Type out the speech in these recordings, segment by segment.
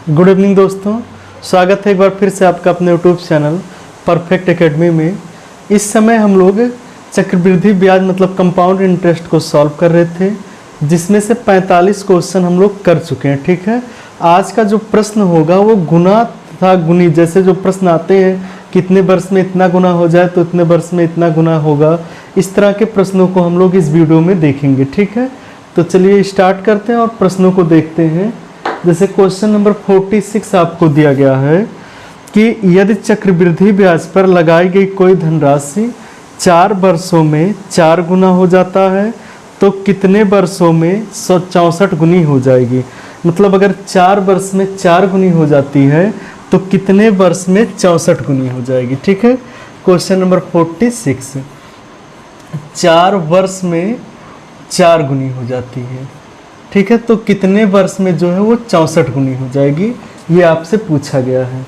Good evening दोस्तों, स्वागत है एक बार फिर से आपका अपने यूट्यूब चैनल परफेक्ट एकेडमी में। इस समय हम लोग चक्रवृद्धि ब्याज मतलब कंपाउंड इंटरेस्ट को सॉल्व कर रहे थे, जिसमें से 45 क्वेश्चन हम लोग कर चुके हैं। ठीक है, आज का जो प्रश्न होगा वो गुना तथा गुनी, जैसे जो प्रश्न आते हैं कितने वर्ष में इतना गुना हो जाए तो इतने वर्ष में इतना गुना होगा, इस तरह के प्रश्नों को हम लोग इस वीडियो में देखेंगे। ठीक है, तो चलिए स्टार्ट करते हैं और प्रश्नों को देखते हैं। जैसे क्वेश्चन नंबर 46 आपको दिया गया है कि यदि चक्रवृद्धि ब्याज पर लगाई गई कोई धनराशि 4 वर्षों में 4 गुना हो जाता है तो कितने वर्षों में 164 गुनी हो जाएगी। मतलब अगर 4 वर्ष में 4 गुनी हो जाती है तो कितने वर्ष में 64 गुनी हो जाएगी। ठीक है, क्वेश्चन नंबर 46, 4 वर्ष में 4 गुनी हो जाती है। ठीक है, तो कितने वर्ष में जो है वो 64 गुनी हो जाएगी, ये आपसे पूछा गया है।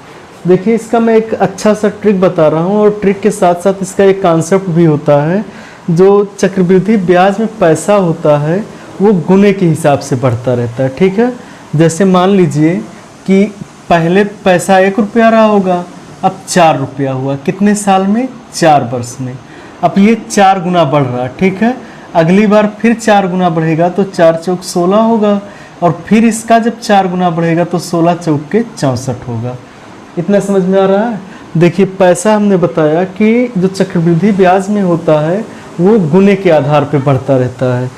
देखिए, इसका मैं एक अच्छा सा ट्रिक बता रहा हूँ और ट्रिक के साथ साथ इसका एक कॉन्सेप्ट भी होता है। जो चक्रवृद्धि ब्याज में पैसा होता है वो गुने के हिसाब से बढ़ता रहता है। ठीक है, जैसे मान लीजिए कि पहले पैसा 1 रुपया रहा होगा, अब 4 रुपया हुआ, कितने साल में? 4 वर्ष में। अब ये 4 गुना बढ़ रहा है। ठीक है, अगली बार फिर 4 गुना बढ़ेगा तो 4 चौक 16 होगा, और फिर इसका जब 4 गुना बढ़ेगा तो 16 चौक के 64 होगा। इतना समझ में आ रहा है? देखिए, पैसा हमने बताया कि जो चक्रवृद्धि ब्याज में होता है वो गुने के आधार पे बढ़ता रहता है।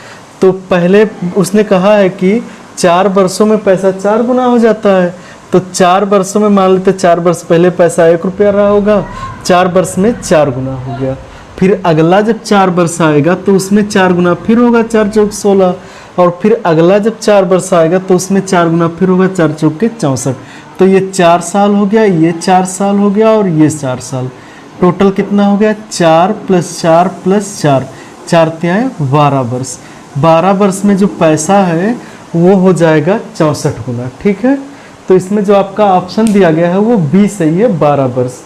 तो पहले उसने कहा है कि 4 वर्षों में पैसा 4 गुना हो जाता है, तो 4 वर्षों में मान लेते 4 वर्ष पहले पैसा 1 रुपया रहा होगा, 4 वर्ष में 4 गुना हो गया। फिर अगला जब 4 वर्ष आएगा तो उसमें 4 गुना फिर होगा, 4 चौक 16, और फिर अगला जब 4 वर्ष आएगा तो उसमें 4 गुना फिर होगा, 4 चौक के 64। तो ये 4 साल हो गया, ये 4 साल हो गया और ये 4 साल। टोटल कितना हो गया? 4 + 4 + 4, 4 तिहाई 12 वर्ष। 12 वर्ष में जो पैसा है वो हो जाएगा 64 गुना। ठीक है, तो इसमें जो आपका ऑप्शन दिया गया है वो बी सही है, 12 वर्ष।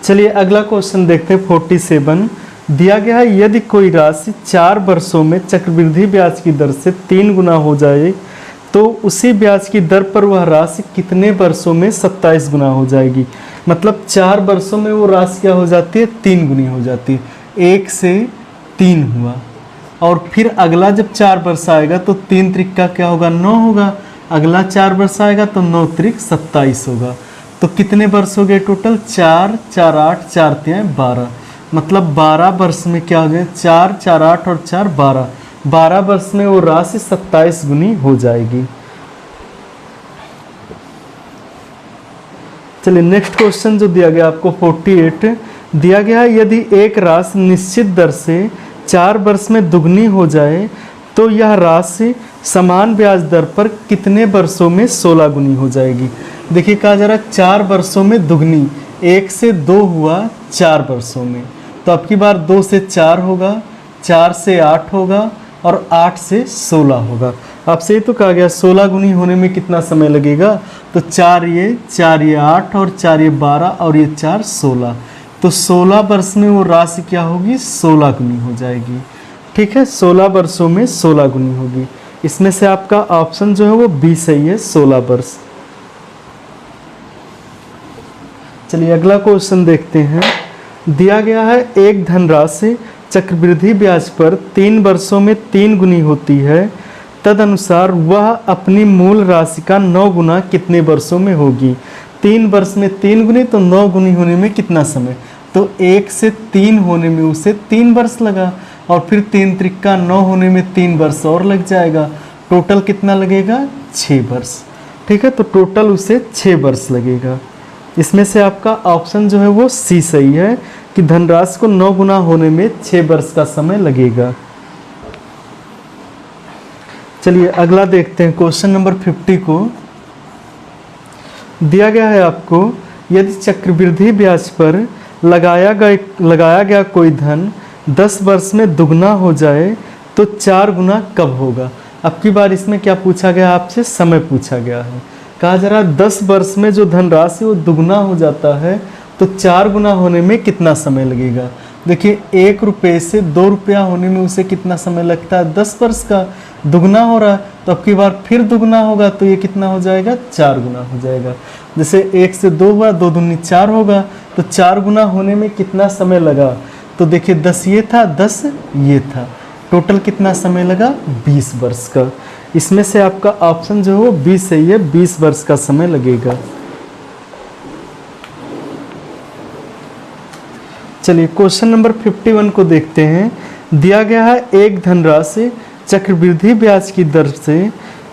चलिए अगला क्वेश्चन देखते हैं। 47 दिया गया है, यदि कोई राशि 4 वर्षों में चक्रवृद्धि ब्याज की दर से 3 गुना हो जाए तो उसी ब्याज की दर पर वह राशि कितने वर्षों में 27 गुना हो जाएगी। मतलब 4 वर्षों में वो राशि क्या हो जाती है? 3 गुनी हो जाती है। 1 से 3 हुआ, और फिर अगला जब 4 वर्ष आएगा तो 3 त्रिक क्या होगा? 9 होगा। अगला 4 वर्ष आएगा तो 9 त्रिक 27 होगा। तो कितने वर्ष हो गए टोटल? 4 4 8 4 तिहाई 12। मतलब 12 वर्ष में क्या हो गया? 4 4 8 और 4 12। 12 वर्ष में वो राशि 27 गुनी हो जाएगी। चलिए नेक्स्ट क्वेश्चन जो दिया गया आपको 48 दिया गया है, यदि एक राशि निश्चित दर से 4 वर्ष में दुगनी हो जाए तो यह राशि समान ब्याज दर पर कितने वर्षों में 16 गुनी हो जाएगी। देखिए, कहा जा रहा है 4 वर्षों में दुगनी, 1 से 2 हुआ 4 वर्षों में, तो अब की बार 2 से 4 होगा, 4 से 8 होगा और 8 से 16 होगा। आपसे ये तो कहा गया 16 गुनी होने में कितना समय लगेगा, तो 4 ये 8 और 4 ये 12 और ये 4 16, तो 16 वर्ष में वो राशि क्या होगी? 16 गुनी हो जाएगी। ठीक है, 16 वर्षों में 16 गुनी होगी। इसमें से आपका ऑप्शन जो है वो बी सही है, 16 वर्ष। चलिए अगला क्वेश्चन देखते हैं। दिया गया है, एक धनराशि चक्रवृद्धि ब्याज पर 3 वर्षों में 3 गुनी होती है, तदनुसार वह अपनी मूल राशि का 9 गुना कितने वर्षों में होगी। 3 वर्ष में 3 गुनी, तो 9 गुनी होने में कितना समय? तो 1 से 3 होने में उसे 3 वर्ष लगा, और फिर 3 त्रिका 9 होने में 3 वर्ष और लग जाएगा। टोटल कितना लगेगा? 6 वर्ष। ठीक है, तो टोटल उसे 6 वर्ष लगेगा। इसमें से आपका ऑप्शन जो है वो सी सही है कि धनराशि को 9 गुना होने में 6 वर्ष का समय लगेगा। चलिए अगला देखते हैं क्वेश्चन नंबर 50 को। दिया गया है आपको, यदि चक्रवृद्धि ब्याज पर लगाया गया कोई धन 10 वर्ष में दुगना हो जाए तो 4 गुना कब होगा। अब की बार इसमें क्या पूछा गया? आपसे समय पूछा गया है। कहा जा रहा है 10 वर्ष में जो धनराशि वो दुगना हो जाता है तो 4 गुना होने में कितना समय लगेगा। देखिए 1 रुपये से 2 रुपया होने में उसे कितना समय लगता है, 10 वर्ष का। दुगना हो रहा है तो अब की बार फिर दुगना होगा तो ये कितना हो जाएगा, 4 गुना हो जाएगा। जैसे 1 से 2 हुआ, 2 दूनी 4 होगा, तो 4 गुना होने में कितना समय लगा, तो देखिए 10 ये था, 10 ये था, टोटल कितना समय लगा, 20 वर्ष का। इसमें से आपका ऑप्शन जो है वो 20 सही है, 20 वर्ष का समय लगेगा। चलिए क्वेश्चन नंबर 51 को देखते हैं। दिया गया है एक धनराशि चक्रवृद्धि ब्याज की दर से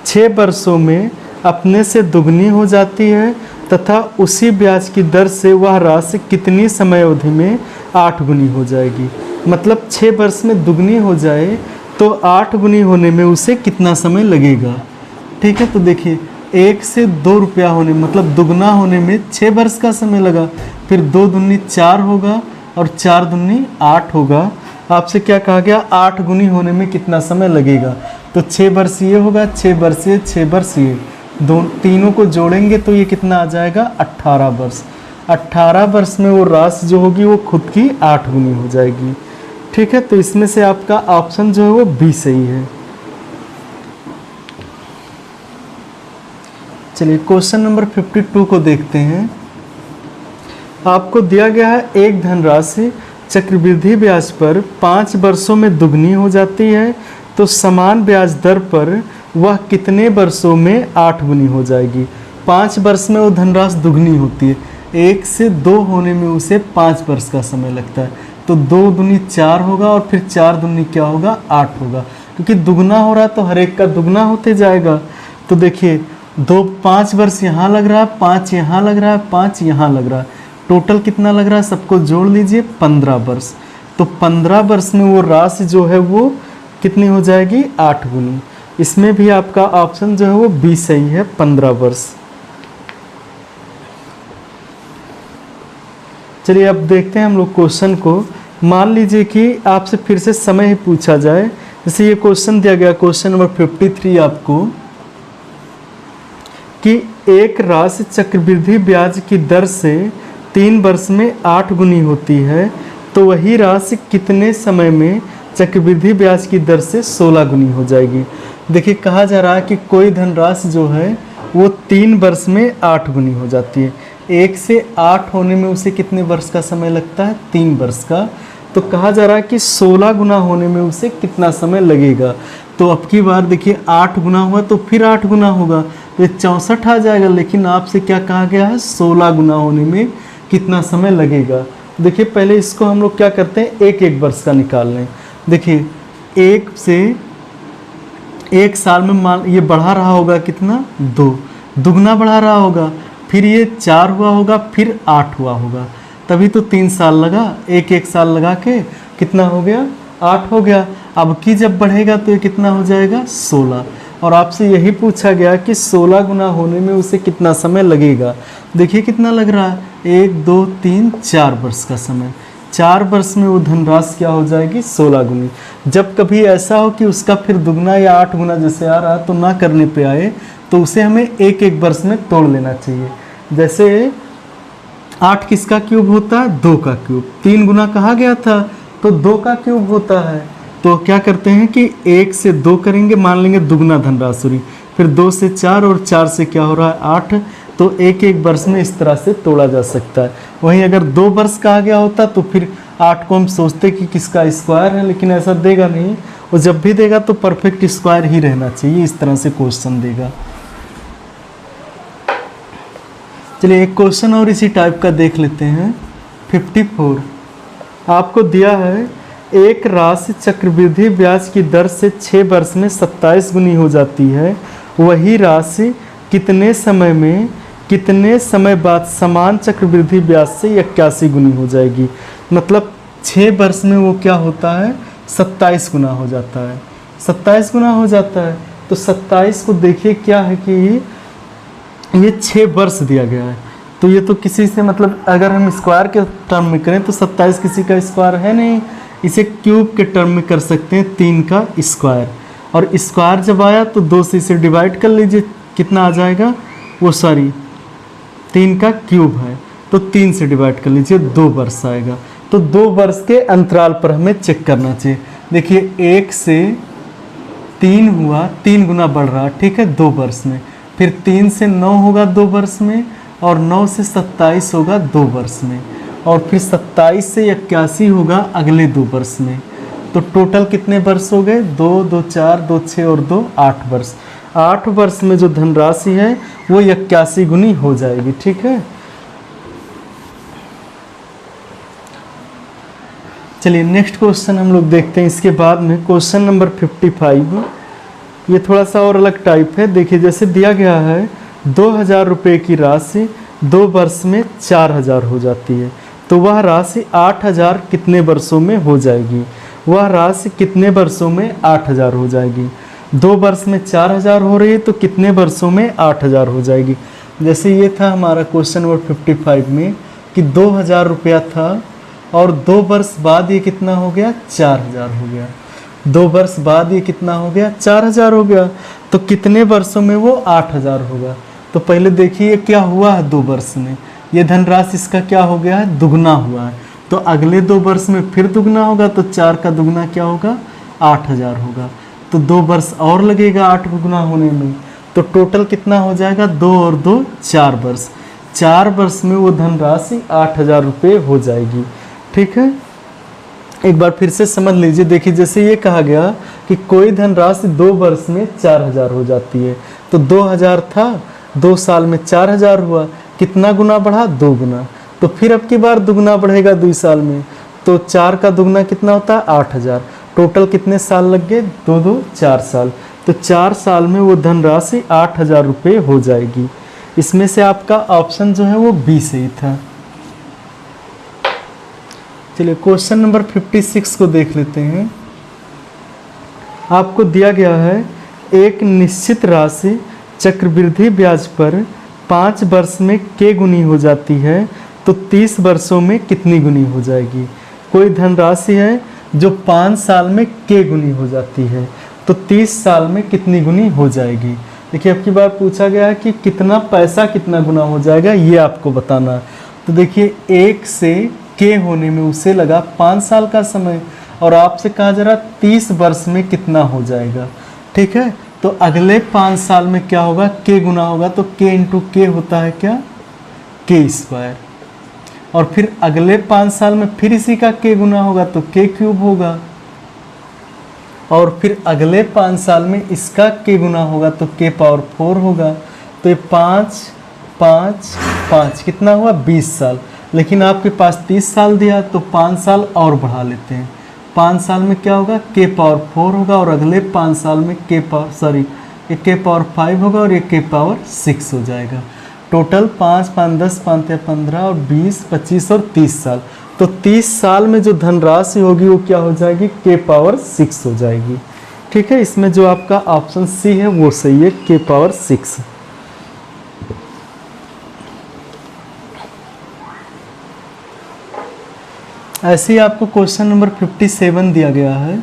6 वर्षों में अपने से दुगनी हो जाती है तथा उसी ब्याज की दर से वह राशि कितनी समय अवधि में 8 गुनी हो जाएगी। मतलब 6 वर्ष में दुगनी हो जाए तो 8 गुनी होने में उसे कितना समय लगेगा। ठीक है, तो देखिए 1 से 2 रुपया होने मतलब दुगना होने में 6 वर्ष का समय लगा, फिर 2 दूनी 4 होगा और 4 दूनी 8 होगा। आपसे क्या कहा गया, 8 गुनी होने में कितना समय लगेगा, तो 6 वर्ष ये होगा, 6 वर्ष ये, 6 वर्ष ये, तीनों को जोड़ेंगे तो ये कितना आ जाएगा, 18 वर्ष। 18 वर्ष में वो राशि जो होगी वो खुद की 8 गुनी हो जाएगी। ठीक है, तो इसमें से आपका ऑप्शन जो है वो बी सही है। चलिए क्वेश्चन नंबर 52 को देखते हैं। आपको दिया गया है एक धनराशि चक्रवृद्धि ब्याज पर 5 वर्षों में दुगनी हो जाती है तो समान ब्याज दर पर वह कितने वर्षों में 8 गुनी हो जाएगी। 5 वर्ष में वो धनराशि दुगनी होती है, 1 से 2 होने में उसे 5 वर्ष का समय लगता है, तो 2 दूनी 4 होगा और फिर 4 दूनी क्या होगा, 8 होगा, क्योंकि दुगना हो रहा है तो हर एक का दुगना होते जाएगा। तो देखिए 5 वर्ष यहाँ लग रहा है, 5 यहाँ लग रहा है, 5 यहाँ लग रहा है, टोटल कितना लग रहा है, सबको जोड़ लीजिए 15 वर्ष। तो 15 वर्ष में वो राशि जो है वो कितनी हो जाएगी, 8 गुनी। इसमें भी आपका ऑप्शन जो है वो बी सही है, 15 वर्ष। चलिए अब देखते हैं हम लोग क्वेश्चन को। मान लीजिए कि आपसे फिर से समय ही पूछा जाए, जैसे ये क्वेश्चन दिया गया क्वेश्चन नंबर 53 आपको, कि एक राशि चक्रवृद्धि ब्याज की दर से 3 वर्ष में 8 गुनी होती है तो वही राशि कितने समय में चक्रवृद्धि ब्याज की दर से 16 गुनी हो जाएगी। देखिए कहा जा रहा है कि कोई धनराशि जो है वो 3 वर्ष में 8 गुनी हो जाती है। 1 से 8 होने में उसे कितने वर्ष का समय लगता है, 3 वर्ष का। तो कहा जा रहा है कि 16 गुना होने में उसे कितना समय लगेगा। तो अब की बार देखिए 8 गुना हुआ तो फिर 8 गुना होगा तो 64 आ जाएगा, लेकिन आपसे क्या कहा गया है, 16 गुना होने में कितना समय लगेगा। देखिए पहले इसको हम लोग क्या करते हैं, एक एक वर्ष का निकाल लें। देखिए 1 से 1 साल में मान ये बढ़ा रहा होगा कितना, 2, दुगना बढ़ा रहा होगा, फिर ये 4 हुआ होगा, फिर 8 हुआ होगा, तभी तो 3 साल लगा। एक साल लगा के कितना हो गया, 8 हो गया। अब की जब बढ़ेगा तो ये कितना हो जाएगा, 16। और आपसे यही पूछा गया कि 16 गुना होने में उसे कितना समय लगेगा। देखिए कितना लग रहा है, 1 2 3 4 वर्ष का समय। 4 वर्ष में वो धनराशि क्या हो जाएगी, 16 गुनी। जब कभी ऐसा हो कि उसका फिर दुगना या 8 गुना जैसे आ रहा तो ना करने पे आए तो उसे हमें एक एक वर्ष में तोड़ लेना चाहिए। जैसे 8 किसका क्यूब होता है, 2 का क्यूब। 3 गुना कहा गया था तो 2 का क्यूब होता है। तो क्या करते हैं कि 1 से 2 करेंगे, मान लेंगे दुगना धनराशि, फिर 2 से 4 और 4 से क्या हो रहा है, 8। तो एक एक वर्ष में इस तरह से तोड़ा जा सकता है। वहीं अगर 2 वर्ष कहा गया होता तो फिर 8 को हम सोचते कि किसका स्क्वायर है, लेकिन ऐसा देगा नहीं। वो जब भी देगा तो परफेक्ट स्क्वायर ही रहना चाहिए, इस तरह से क्वेश्चन देगा। चलिए एक क्वेश्चन और इसी टाइप का देख लेते हैं। 54 आपको दिया है एक राशि चक्रवृद्धि ब्याज की दर से 6 वर्ष में 27 गुनी हो जाती है, वही राशि कितने समय बाद समान चक्रवृद्धि ब्याज से 81 गुनी हो जाएगी। मतलब 6 वर्ष में वो क्या होता है, 27 गुना हो जाता है। 27 गुना हो जाता है तो 27 को देखिए क्या है कि ये 6 वर्ष दिया गया है, तो ये तो किसी से मतलब अगर हम स्क्वायर के टर्म में करें तो 27 किसी का स्क्वायर है नहीं, इसे क्यूब के टर्म में कर सकते हैं, 3 का स्क्वायर। और स्क्वायर जब आया तो 2 से इसे डिवाइड कर लीजिए, कितना आ जाएगा, वो सॉरी 3 का क्यूब है तो 3 से डिवाइड कर लीजिए, 2 वर्ष आएगा। तो 2 वर्ष के अंतराल पर हमें चेक करना चाहिए। देखिए 1 से 3 हुआ, 3 गुना बढ़ रहा, ठीक है, 2 वर्ष में। फिर 3 से 9 होगा 2 वर्ष में, और 9 से 27 होगा 2 वर्ष में, और फिर 27 से 81 होगा अगले 2 वर्ष में। तो टोटल कितने वर्ष हो गए? 2, 2, 4, 2, 6 और 2, 8 वर्ष। 8 वर्ष में जो धनराशि है वो 81 गुनी हो जाएगी, ठीक है। चलिए नेक्स्ट क्वेश्चन हम लोग देखते हैं। इसके बाद में क्वेश्चन नंबर 55, ये थोड़ा सा और अलग टाइप है। देखिए जैसे दिया गया है 2000 रुपये की राशि 2 वर्ष में 4000 हो जाती है, तो वह राशि 8000 कितने वर्षों में हो जाएगी? वह राशि कितने वर्षों में 8000 हो जाएगी? 2 वर्ष में 4000 हो रही है, तो कितने वर्षों में 8000 हो जाएगी? जैसे ये था हमारा क्वेश्चन नंबर 55 में कि 2000 रुपया था और 2 वर्ष बाद ये कितना हो गया? 4000 हो गया। 2 वर्ष बाद ये कितना हो गया? 4000 हो गया। तो कितने वर्षों में वो 8000 होगा? तो पहले देखिए क्या हुआ है 2 वर्ष में, ये धनराशि इसका क्या हो गया है? दुगना हुआ है। तो अगले 2 वर्ष में फिर दुगना होगा, तो 4 का दुगना क्या होगा? 8000 होगा। तो 2 वर्ष और लगेगा 8 गुना होने में, तो टोटल कितना हो जाएगा? 2 और 2 4 वर्ष। 4 वर्ष में वो धनराशि 8000 रुपये हो जाएगी, ठीक है। एक बार फिर से समझ लीजिए। देखिए जैसे ये कहा गया कि कोई धनराशि 2 वर्ष में 4000 हो जाती है, तो 2000 था, 2 साल में 4000 हुआ, कितना गुना बढ़ा? 2 गुना। तो फिर अब की बार दुगना बढ़ेगा 2 साल में, तो 4 का दुगना कितना होता है? 8000। टोटल कितने साल लग गए? 2, 2 4 साल। तो 4 साल में वो धनराशि 8000 रुपये हो जाएगी। इसमें से आपका ऑप्शन जो है वो बी सही था। चलिए क्वेश्चन नंबर 56 को देख लेते हैं। आपको दिया गया है एक निश्चित राशि चक्रवृद्धि ब्याज पर 5 वर्ष में k गुनी हो जाती है, तो 30 वर्षों में कितनी गुनी हो जाएगी? कोई धनराशि है जो 5 साल में k गुनी हो जाती है, तो 30 साल में कितनी गुनी हो जाएगी? देखिए अब की बार पूछा गया है कि कितना पैसा कितना गुना हो जाएगा, ये आपको बताना। तो देखिए 1 से k होने में उसे लगा 5 साल का समय, और आपसे कहा जा रहा 30 वर्ष में कितना हो जाएगा, ठीक है। तो अगले 5 साल में क्या होगा? k गुना होगा, तो k इंटू k होता है क्या? k square. और फिर अगले 5 साल में फिर इसी का k गुना होगा, तो k क्यूब होगा। और फिर अगले 5 साल में इसका k गुना होगा, तो k पावर 4 होगा। तो ये 5, 5, 5 कितना हुआ? 20 साल। लेकिन आपके पास 30 साल दिया, तो 5 साल और बढ़ा लेते हैं। 5 साल में क्या होगा? k पावर 4 होगा, और अगले 5 साल में k पावर 5 होगा, और ये k पावर 6 हो जाएगा। टोटल 5, 5, 10, 5, 15 और 20, 25 और 30 साल। तो 30 साल में जो धनराशि होगी वो क्या हो जाएगी? k पावर 6 हो जाएगी, ठीक है। इसमें जो आपका ऑप्शन सी है वो सही है, k पावर 6। ऐसे ही आपको क्वेश्चन नंबर 57 दिया गया है।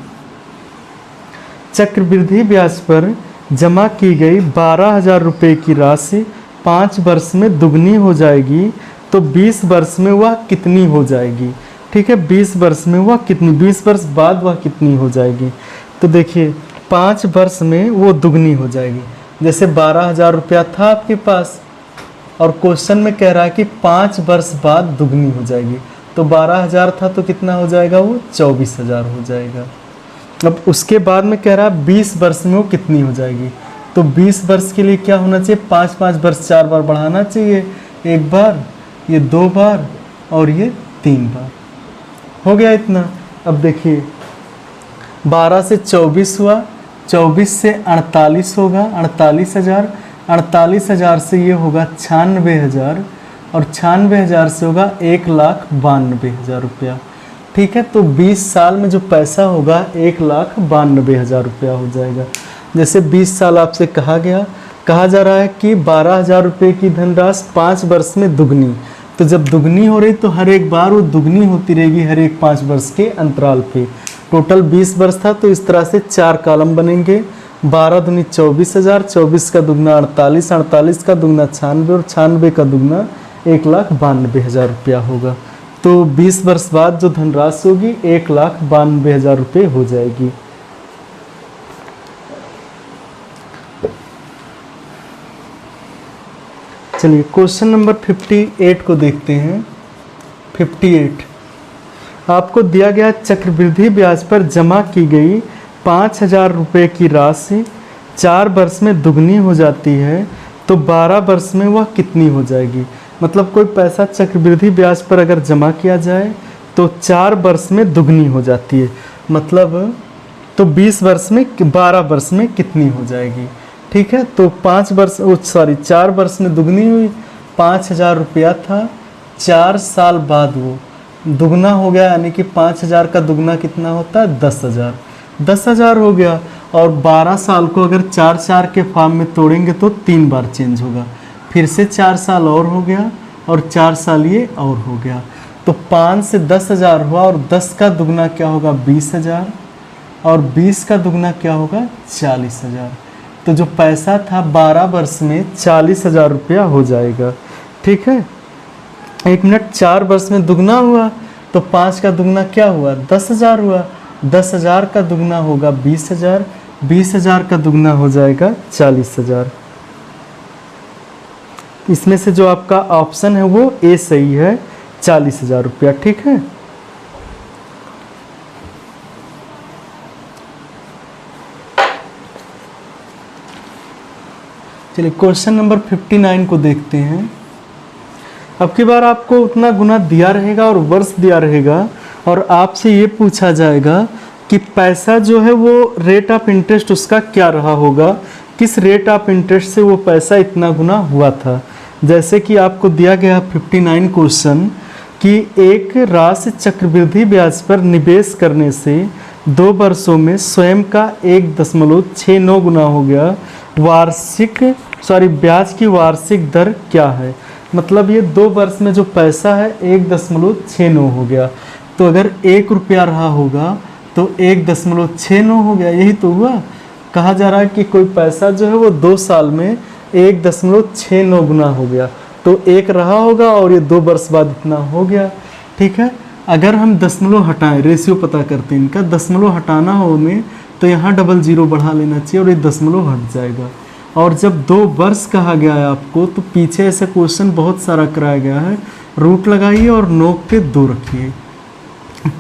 चक्रवृद्धि ब्याज पर जमा की गई 12,000 रुपये की राशि 5 वर्ष में दुगनी हो जाएगी, तो 20 वर्ष में वह कितनी हो जाएगी? ठीक है, 20 वर्ष में वह कितनी, 20 वर्ष बाद वह कितनी हो जाएगी? तो देखिए 5 वर्ष में वो दुगनी हो जाएगी। जैसे 12,000 रुपया था आपके पास, और क्वेश्चन में कह रहा है कि 5 वर्ष बाद दुगनी हो जाएगी, तो 12,000 था तो कितना हो जाएगा? वो 24,000 हो जाएगा। अब उसके बाद में कह रहा है 20 वर्ष में वो कितनी हो जाएगी, तो 20 वर्ष के लिए क्या होना चाहिए? 5-5 वर्ष 4 बार बढ़ाना चाहिए, 1 बार, ये 2 बार और ये 3 बार। हो गया इतना। अब देखिए 12 से 24 हुआ, 24 से 48 होगा 48,000, 48,000 से ये होगा 96,000, और 96,000 से होगा 1,92,000 रुपया। ठीक है, तो 20 साल में जो पैसा होगा 1,92,000 रुपया हो जाएगा। जैसे 20 साल आपसे कहा जा रहा है कि 12,000 रुपये की धनराशि 5 वर्ष में दुगनी, तो जब दुगनी हो रही तो हर एक बार वो दुगनी होती रहेगी हर एक 5 वर्ष के अंतराल पे। टोटल 20 वर्ष था, तो इस तरह से 4 कॉलम बनेंगे। 12 दूनी 24,000, 24 का दुगना 48, 48 का दुगना 96 और 96 का दुगना 1,92,000 रुपया होगा। तो 20 वर्ष बाद जो धनराशि होगी 1,92,000 रुपये हो जाएगी। चलिए क्वेश्चन नंबर 58 को देखते हैं। 58 आपको दिया गया चक्रवृद्धि ब्याज पर जमा की गई 5,000 रुपये की राशि 4 वर्ष में दुगनी हो जाती है, तो 12 वर्ष में वह कितनी हो जाएगी। मतलब कोई पैसा चक्रवृद्धि ब्याज पर अगर जमा किया जाए तो 4 वर्ष में दुगनी हो जाती है, मतलब तो 20 वर्ष में 12 वर्ष में कितनी हो जाएगी। ठीक है, तो 4 वर्ष में दुगनी हुई। 5,000 रुपया था, 4 साल बाद वो दुगना हो गया, यानी कि 5,000 का दुगना कितना होता है 10,000। 10,000 हो गया, और 12 साल को अगर 4 के फॉर्म में तोड़ेंगे तो 3 बार चेंज होगा, फिर से 4 साल और हो गया, और 4 साल ये और हो गया। तो 5 से 10,000 हुआ, और 10 का दुगना क्या होगा 20,000, और 20 का दुगना क्या होगा 40,000। तो जो पैसा था 12 वर्ष में 40,000 रुपया हो जाएगा। ठीक है, 1 मिनट, 4 वर्ष में दुगना हुआ तो 5 का दुगना क्या हुआ 10,000 हुआ, 10,000 का दुगना होगा 20,000, 20,000 का दुगना हो जाएगा 40,000। इसमें से जो आपका ऑप्शन है वो ए सही है, 40,000 रुपया। ठीक है, चलिए क्वेश्चन नंबर 59 को देखते हैं। अब की बार आपको उतना गुना दिया रहेगा और वर्ष दिया रहेगा, और आपसे ये पूछा जाएगा कि पैसा जो है वो रेट ऑफ इंटरेस्ट उसका क्या रहा होगा, किस रेट ऑफ इंटरेस्ट से वो पैसा इतना गुना हुआ था। जैसे कि आपको दिया गया 59 क्वेश्चन कि एक राशि चक्रवृद्धि ब्याज पर निवेश करने से 2 वर्षों में स्वयं का 1.69 गुना हो गया, ब्याज की वार्षिक दर क्या है। मतलब ये 2 वर्ष में जो पैसा है 1.69 हो गया, तो अगर 1 रुपया रहा होगा तो 1.69 हो गया, यही तो हुआ। कहा जा रहा है कि कोई पैसा जो है वो 2 साल में 1.69 गुना हो गया, तो 1 रहा होगा और ये 2 वर्ष बाद इतना हो गया। ठीक है, अगर हम दशमलव हटाएं, रेशियो पता करते हैं इनका, दशमलव हटाना हो हमें तो यहाँ 00 बढ़ा लेना चाहिए और ये दशमलव हट जाएगा। और जब 2 वर्ष कहा गया है आपको, तो पीछे ऐसे क्वेश्चन बहुत सारा कराया गया है। रूट लगाइए और नोक पे 2 रखिए।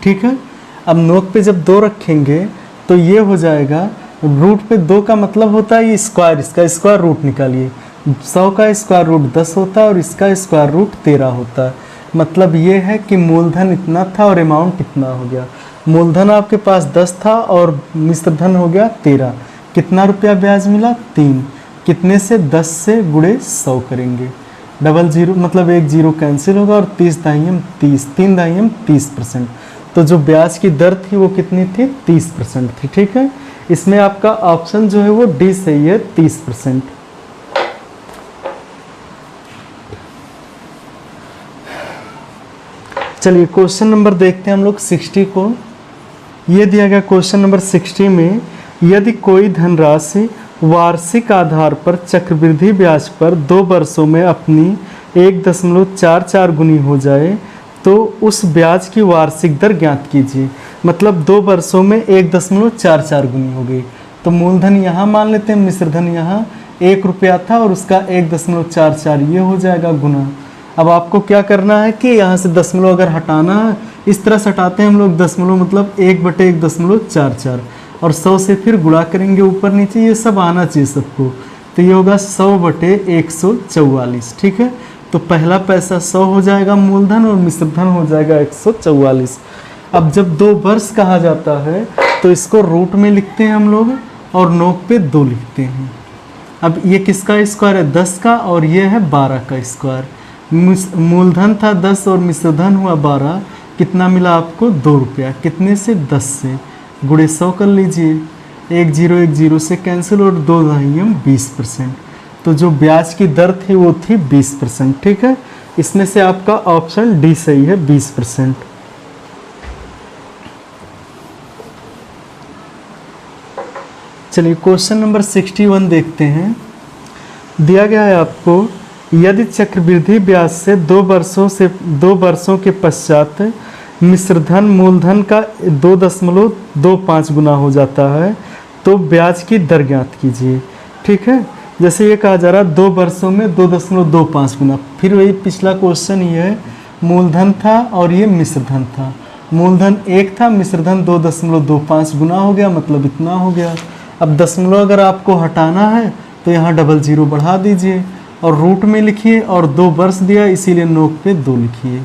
ठीक है, अब नोक पे जब 2 रखेंगे तो ये हो जाएगा, रूट पे 2 का मतलब होता है ये स्क्वायर, इसका स्क्वायर रूट निकालिए। 100 का स्क्वायर रूट 10 होता है और इसका स्क्वायर रूट 13 होता है। मतलब ये है कि मूलधन इतना था और अमाउंट इतना हो गया। मूलधन आपके पास 10 था और मिश्रधन हो गया 13। कितना रुपया ब्याज मिला 3। कितने से 10 से गुणे 100 करेंगे, 00 मतलब 1 0 कैंसिल होगा, और 30 दाहियम 30, 3 दाहियम 30%। तो जो ब्याज की दर थी वो कितनी थी 30% थी। ठीक है, इसमें आपका ऑप्शन जो है वो डी सही है, 30%। चलिए क्वेश्चन नंबर देखते हैं हम लोग 60 को। ये दिया गया क्वेश्चन नंबर 60 में, यदि कोई धनराशि वार्षिक आधार पर चक्रवृद्धि ब्याज पर 2 वर्षों में अपनी 1.44 गुनी हो जाए तो उस ब्याज की वार्षिक दर ज्ञात कीजिए। मतलब 2 वर्षों में 1.44 गुनी हो गई, तो मूलधन यहाँ मान लेते हैं, मिश्रधन यहाँ 1 रुपया था और उसका 1.44 ये हो जाएगा गुना। अब आपको क्या करना है कि यहाँ से दशमलव अगर हटाना है, इस तरह से हटाते हैं हम लोग दशमलव, मतलब 1/1.44, और 100 से फिर गुणा करेंगे ऊपर नीचे, ये सब आना चाहिए सबको। तो ये होगा 100/144। ठीक है, तो पहला पैसा 100 हो जाएगा मूलधन और मिश्रधन हो जाएगा 144। अब जब 2 वर्ष कहा जाता है तो इसको रूट में लिखते हैं हम लोग और नोक पे 2 लिखते हैं। अब ये किसका स्क्वायर है 10 का, और ये है 12 का स्क्वायर। मूलधन था 10 और मिश्रधन हुआ 12, कितना मिला आपको 2 रुपया। कितने से 10 से गुणे 100 कर लीजिए, 1 0 से कैंसिल, और 2 दाहियम 20%। तो जो ब्याज की दर थी वो थी 20%। ठीक है, इसमें से आपका ऑप्शन डी सही है, 20%। चलिए क्वेश्चन नंबर 61 देखते हैं। दिया गया है आपको यदि चक्रवृद्धि ब्याज से 2 वर्षों के पश्चात मिश्रधन मूलधन का 2.25 गुना हो जाता है तो ब्याज की दर ज्ञात कीजिए। ठीक है, जैसे ये कहा जा रहा है 2 वर्षों में 2.25 गुना। फिर वही पिछला क्वेश्चन ये है, मूलधन था और ये मिश्रधन था। मूलधन 1 था, मिश्रधन 2.25 गुना हो गया, मतलब इतना हो गया। अब दशमलव अगर आपको हटाना है तो यहाँ 00 बढ़ा दीजिए और रूट में लिखिए और 2 वर्ष दिया इसीलिए नोक पे 2 लिखिए।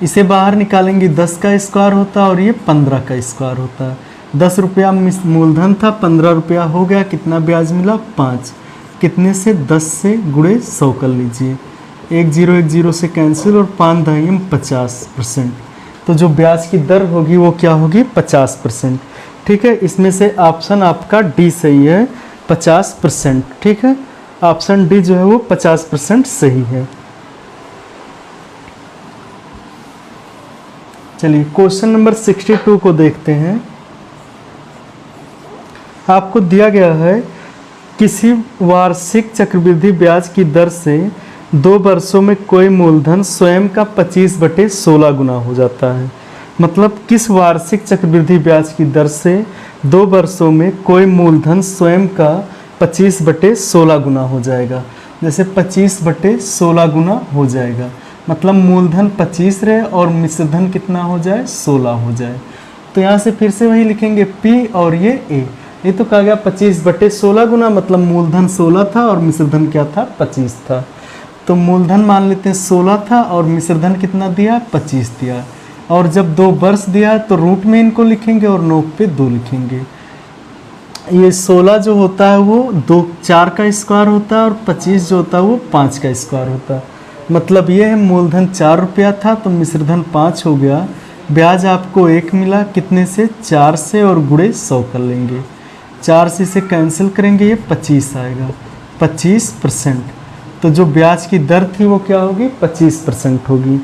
इसे बाहर निकालेंगे 10 का स्क्वायर होता है और ये 15 का स्क्वायर होता है। 10 रुपया मूलधन था, 15 रुपया हो गया, कितना ब्याज मिला 5। कितने से 10 से गुणे 100 कर लीजिए, 1 0 से कैंसिल और 5 दाएंगे 50%। तो जो ब्याज की दर होगी वो क्या होगी 50%। ठीक है, इसमें से ऑप्शन आपका डी सही है 50%। ठीक है, ऑप्शन डी जो है वो 50% सही है। चलिए क्वेश्चन नंबर 62 को देखते हैं। आपको दिया गया है किसी वार्षिक चक्रवृद्धि ब्याज की दर से 2 वर्षों में कोई मूलधन स्वयं का 25/16 गुना हो जाता है। मतलब किस वार्षिक चक्रवृद्धि ब्याज की दर से 2 वर्षों में कोई मूलधन स्वयं का 25/16 गुना हो जाएगा। जैसे 25/16 गुना हो जाएगा, मतलब मूलधन 25 रहे और मिश्रधन कितना हो जाए 16 हो जाए। तो यहाँ से फिर से वही लिखेंगे P और ये A। ये तो कहा गया 25/16 गुना, मतलब मूलधन 16 था और मिश्रधन क्या था 25 था। तो मूलधन मान लेते हैं 16 था और मिश्रधन कितना दिया 25 दिया। और जब 2 वर्ष दिया तो रूट में इनको लिखेंगे और नोक पे 2 लिखेंगे। ये 16 जो होता है वो 4 का स्क्वायर होता है और 25 जो होता है वो 5 का स्क्वायर होता है। मतलब ये है मूलधन 4 रुपया था तो मिश्रधन 5 हो गया। ब्याज आपको 1 मिला, कितने से 4 से और गुणे 100 कर लेंगे। 4 से इसे कैंसिल करेंगे, ये 25 आएगा, 25%। तो जो ब्याज की दर थी वो क्या होगी 25% होगी।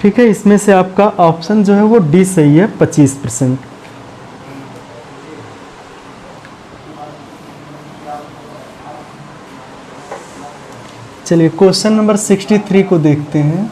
ठीक है, इसमें से आपका ऑप्शन जो है वो डी सही है 25%। चलिए क्वेश्चन नंबर 63 को देखते हैं।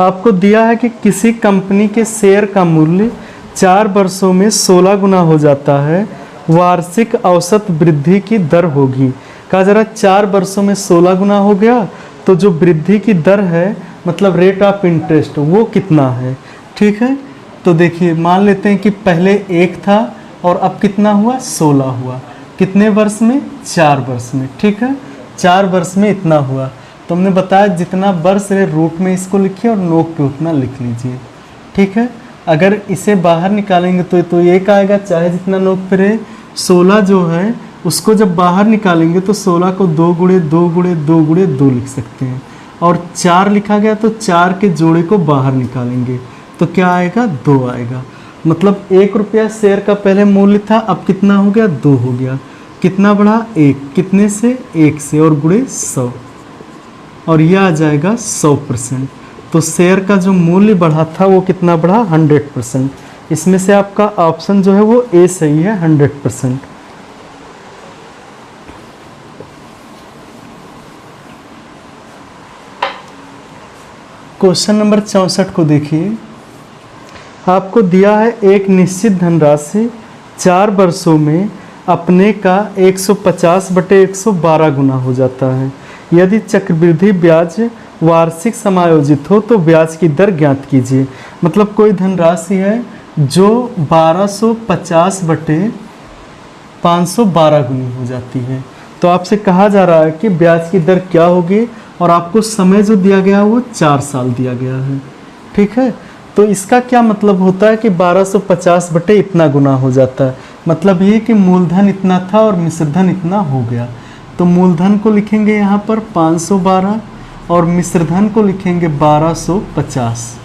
आपको दिया है कि किसी कंपनी के शेयर का मूल्य 4 वर्षों में 16 गुना हो जाता है, वार्षिक औसत वृद्धि की दर होगी। कहा जा रहा है 4 वर्षों में 16 गुना हो गया तो जो वृद्धि की दर है मतलब रेट ऑफ इंटरेस्ट वो कितना है। ठीक है, तो देखिए मान लेते हैं कि पहले 1 था और अब कितना हुआ 16 हुआ। कितने वर्ष में 4 वर्ष में। ठीक है, 4 वर्ष में इतना हुआ। तो हमने बताया जितना वर्ष है रूट में इसको लिखिए और नोक पे उतना लिख लीजिए। ठीक है, अगर इसे बाहर निकालेंगे तो एक आएगा, चाहे जितना नोक पे रहे। 16 जो है उसको जब बाहर निकालेंगे तो 16 को 2 गुणे 2 गुणे 2 गुणे 2 लिख सकते हैं। और 4 लिखा गया तो 4 के जोड़े को बाहर निकालेंगे तो क्या आएगा 2 आएगा। मतलब 1 रुपया शेयर का पहले मूल्य था, अब कितना हो गया 2 हो गया। कितना बढ़ा 1, कितने से 1 से और गुणे 100 और यह आ जाएगा 100%। तो शेयर का जो मूल्य बढ़ा था वो कितना बढ़ा 100%। इसमें से आपका ऑप्शन जो है वो ए सही है 100%। क्वेश्चन नंबर 64 को देखिए। आपको दिया है एक निश्चित धनराशि 4 वर्षों में अपने का 150/112 गुना हो जाता है। यदि चक्रवृद्धि ब्याज वार्षिक समायोजित हो तो ब्याज की दर ज्ञात कीजिए। मतलब कोई धनराशि है जो 1250/512 गुनी हो जाती है। तो आपसे कहा जा रहा है कि ब्याज की दर क्या होगी और आपको समय जो दिया गया है वो 4 साल दिया गया है। ठीक है, तो इसका क्या मतलब होता है कि 1250 इतना गुना हो जाता है। मतलब ये कि मूलधन इतना था और मिश्रधन इतना हो गया। तो मूलधन को लिखेंगे यहाँ पर 512 और मिश्रधन को लिखेंगे 1250।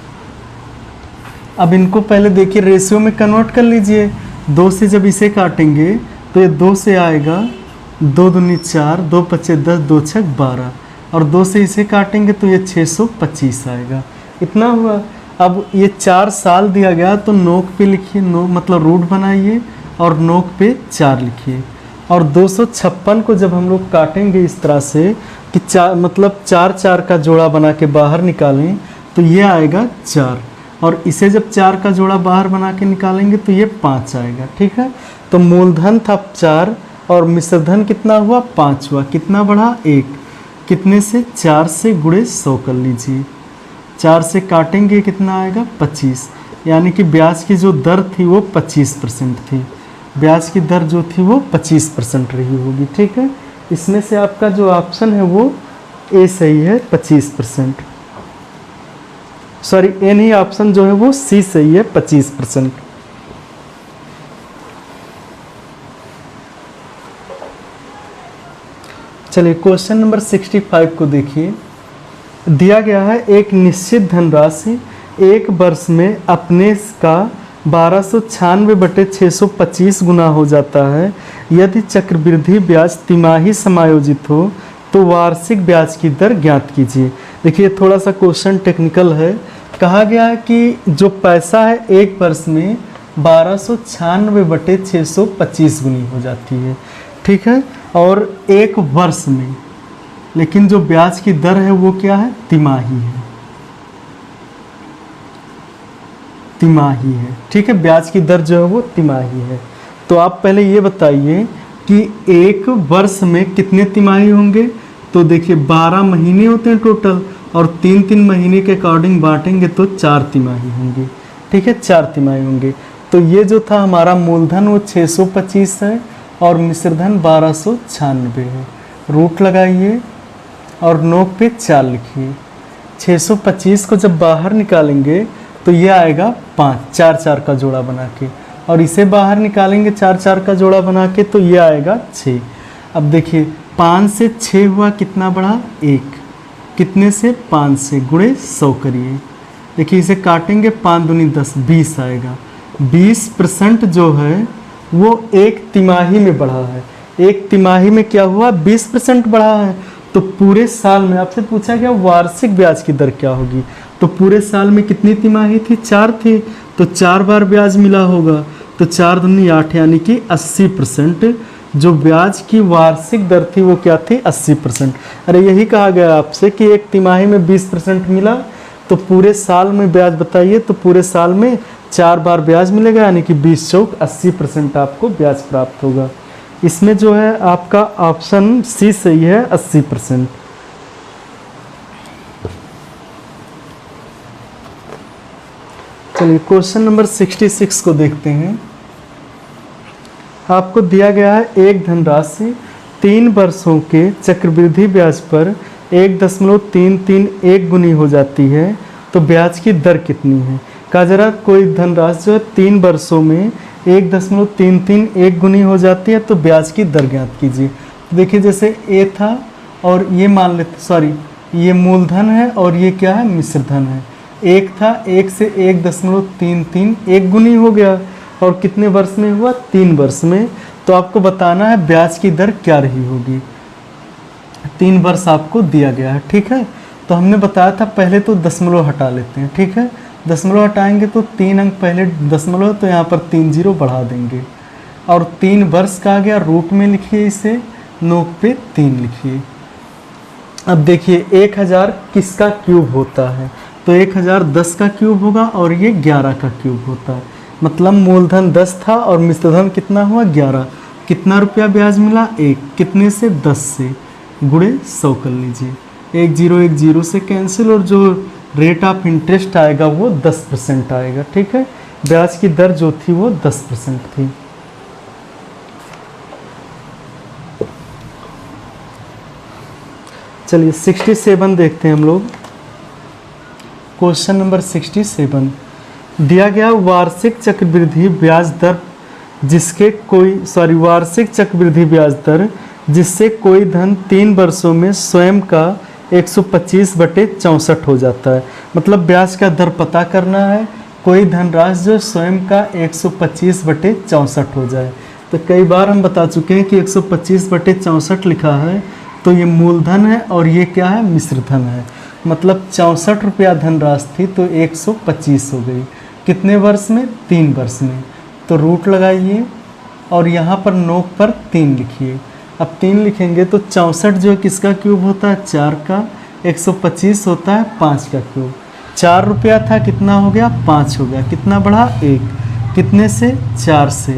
अब इनको पहले देखिए रेशियो में कन्वर्ट कर लीजिए। 2 से जब इसे काटेंगे तो ये 2 से आएगा 2 दूनी 4, 2 पचे 10, 2 छक 12 और 2 से इसे काटेंगे तो ये 625 आएगा। इतना हुआ। अब ये 4 साल दिया गया तो नोक पे लिखिए, मतलब रूट बनाइए और नोक पे 4 लिखिए। और 256 को जब हम लोग काटेंगे इस तरह से कि मतलब 4 का जोड़ा बना के बाहर निकालें तो ये आएगा 4, और इसे जब 4 का जोड़ा बाहर बना के निकालेंगे तो ये 5 आएगा। ठीक है, तो मूलधन था 4 और मिश्रधन कितना हुआ 5 हुआ, कितना बढ़ा 1, कितने से 4 से गुणे 100 कर लीजिए, 4 से काटेंगे कितना आएगा 25, यानी कि ब्याज की जो दर थी वो 25% थी, ब्याज की दर जो थी वो 25% रही होगी। ठीक है, इसमें से आपका जो ऑप्शन है वो ए सही है 25%, सॉरी ए नहीं, ऑप्शन जो है वो सी सही है 25%। चलिए क्वेश्चन नंबर 65 को देखिए। दिया गया है एक निश्चित धनराशि एक वर्ष में अपने का 1296/625 गुना हो जाता है। यदि चक्रवृद्धि ब्याज तिमाही समायोजित हो तो वार्षिक ब्याज की दर ज्ञात कीजिए। देखिए थोड़ा सा क्वेश्चन टेक्निकल है। कहा गया है कि जो पैसा है एक वर्ष में 1296/625 गुनी हो जाती है। ठीक है, और एक वर्ष में, लेकिन जो ब्याज की दर है वो क्या है, तिमाही है, तिमाही है। ठीक है, ब्याज की दर जो है वो तिमाही है। तो आप पहले ये बताइए कि एक वर्ष में कितने तिमाही होंगे। तो देखिए 12 महीने होते हैं टोटल, और 3-3 महीने के अकॉर्डिंग बांटेंगे तो 4 तिमाही होंगे। ठीक है, 4 तिमाही होंगे। तो ये जो था हमारा मूलधन वो 625 है और मिश्रधन 1296 है। रूट लगाइए और नोक पे 4 लिखिए। 625 को जब बाहर निकालेंगे तो ये आएगा 5, 4 का जोड़ा बना के, और इसे बाहर निकालेंगे 4 का जोड़ा बना के तो ये आएगा 6। अब देखिए 5 से 6 हुआ, कितना बढ़ा 1, कितने से 5 से गुणे 100 करिए। देखिए इसे काटेंगे 5 दूनी 10, 20 आएगा। 20% जो है वो एक तिमाही में बढ़ा है। एक तिमाही में क्या हुआ, 20% बढ़ा है। तो पूरे साल में आपसे पूछा गया वार्षिक ब्याज की दर क्या होगी। तो पूरे साल में कितनी तिमाही थी, 4 थी, तो 4 बार ब्याज मिला होगा। तो 4 दूनी 8, यानी कि 80%। जो ब्याज की वार्षिक दर थी वो क्या थी, 80%। अरे यही कहा गया आपसे कि एक तिमाही में 20% मिला, तो पूरे साल में ब्याज बताइए। तो पूरे साल में 4 बार ब्याज मिलेगा, यानी कि 20 चौक 80% आपको ब्याज प्राप्त होगा। इसमें जो है आपका ऑप्शन सी सही है, 80%। चलिए क्वेश्चन नंबर 66 को देखते हैं। आपको दिया गया है एक धनराशि 3 वर्षों के चक्रवृद्धि ब्याज पर 1.331 गुनी हो जाती है, तो ब्याज की दर कितनी है। कहा जरा कोई धनराशि जो है 3 वर्षों में 1.331 गुनी हो जाती है, तो ब्याज की दर ज्ञात कीजिए। तो देखिए जैसे ए था और ये मान लेते, सॉरी ये मूलधन है और ये क्या है, मिश्रधन है। एक था, 1 से 1.331 गुनी हो गया, और कितने वर्ष में हुआ, 3 वर्ष में। तो आपको बताना है ब्याज की दर क्या रही होगी। 3 वर्ष आपको दिया गया है। ठीक है, तो हमने बताया था पहले तो दशमलव हटा लेते हैं। ठीक है, दशमलव हटाएंगे तो 3 अंक पहले दशमलव, तो यहाँ पर 3 जीरो बढ़ा देंगे, और 3 वर्ष का आ गया, रूट में लिखिए इसे, नोक पे 3 लिखिए। अब देखिए 1000 किसका क्यूब होता है, तो 1000 10 का क्यूब होगा, और ये 11 का क्यूब होता है। मतलब मूलधन 10 था और मिश्रधन कितना हुआ, 11। कितना रुपया ब्याज मिला, 1, कितने से 10 से गुणे 100 कर लीजिए। 1 0 से कैंसिल, और जो रेट ऑफ इंटरेस्ट आएगा वो 10% आएगा। ठीक है, ब्याज की दर जो थी वो 10% थी। चलिए 67 देखते हैं हम लोग। क्वेश्चन नंबर 67 दिया गया वार्षिक चक्रवृद्धि ब्याज दर जिसके कोई वार्षिक चक्रवृद्धि ब्याज दर जिससे कोई धन 3 वर्षों में स्वयं का 125/64 हो जाता है। मतलब ब्याज का दर पता करना है, कोई धनराशि जो स्वयं का 125/64 हो जाए। तो कई बार हम बता चुके हैं कि 125/64 लिखा है, तो ये मूलधन है और ये क्या है, मिश्रधन है। मतलब 64 रुपया धनराशि थी तो 125 हो गई। कितने वर्ष में, 3 वर्ष में। तो रूट लगाइए और यहाँ पर नोक पर 3 लिखिए। अब 3 लिखेंगे तो 64 जो है किसका क्यूब होता है, 4 का। 125 होता है 5 का क्यूब। 4 रुपया था, कितना हो गया, 5 हो गया। कितना बढ़ा, 1। कितने से, 4 से,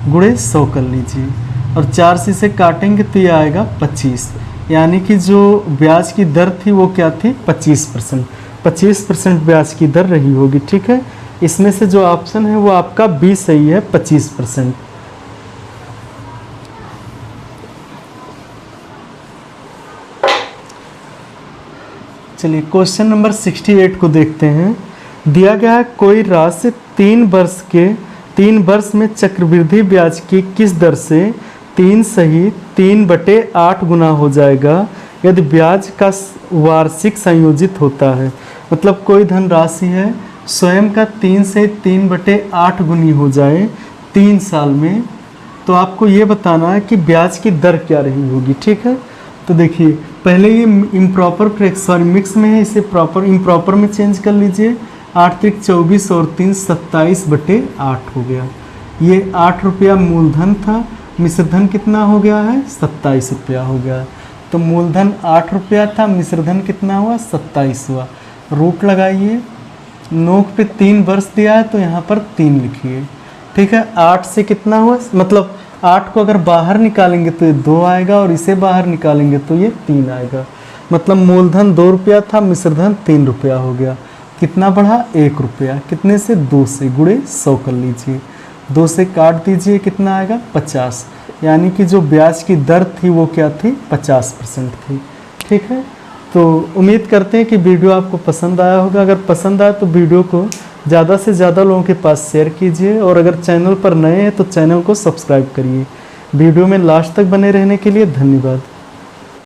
गुणे 100 कर लीजिए। और 4 से इसे काटेंगे तो ये आएगा 25। यानी कि जो ब्याज की दर थी वो क्या थी, 25%। 25% ब्याज की दर रही होगी। ठीक है, इसमें से जो ऑप्शन है वो आपका बी सही है, 25%। चलिए क्वेश्चन नंबर 68 को देखते हैं। दिया गया है कोई राशि 3 वर्ष में चक्रवृद्धि ब्याज की किस दर से 3 सही 3/8 गुना हो जाएगा यदि ब्याज का वार्षिक संयोजित होता है। मतलब कोई धनराशि है, स्वयं का 3 से 3/8 गुनी हो जाए 3 साल में, तो आपको ये बताना है कि ब्याज की दर क्या रही होगी। ठीक है, तो देखिए पहले ये इम्प्रॉपर सॉरी मिक्स में है, इसे प्रॉपर इम्प्रॉपर में चेंज कर लीजिए। 8 त्रिक 24 और 3 27/8 हो गया। ये 8 रुपया मूलधन था, मिश्रधन कितना हो गया है, 27 रुपया हो गया। तो मूलधन 8 रुपया था, मिश्रधन कितना हुआ, 27 हुआ। रूट लगाइए, नोक पे 3 वर्ष दिया है तो यहाँ पर 3 लिखिए। ठीक है, 8 से कितना हुआ, मतलब 8 को अगर बाहर निकालेंगे तो ये 2 आएगा और इसे बाहर निकालेंगे तो ये 3 आएगा। मतलब मूलधन 2 रुपया था, मिश्रधन 3 रुपया हो गया। कितना बढ़ा, 1 रुपया। कितने से, 2 से, गुणे 100 कर लीजिए। 2 से काट दीजिए, कितना आएगा, 50। यानी कि जो ब्याज की दर थी वो क्या थी, 50% थी। ठीक है, तो उम्मीद करते हैं कि वीडियो आपको पसंद आया होगा। अगर पसंद आया तो वीडियो को ज़्यादा से ज़्यादा लोगों के पास शेयर कीजिए और अगर चैनल पर नए हैं तो चैनल को सब्सक्राइब करिए। वीडियो में लास्ट तक बने रहने के लिए धन्यवाद।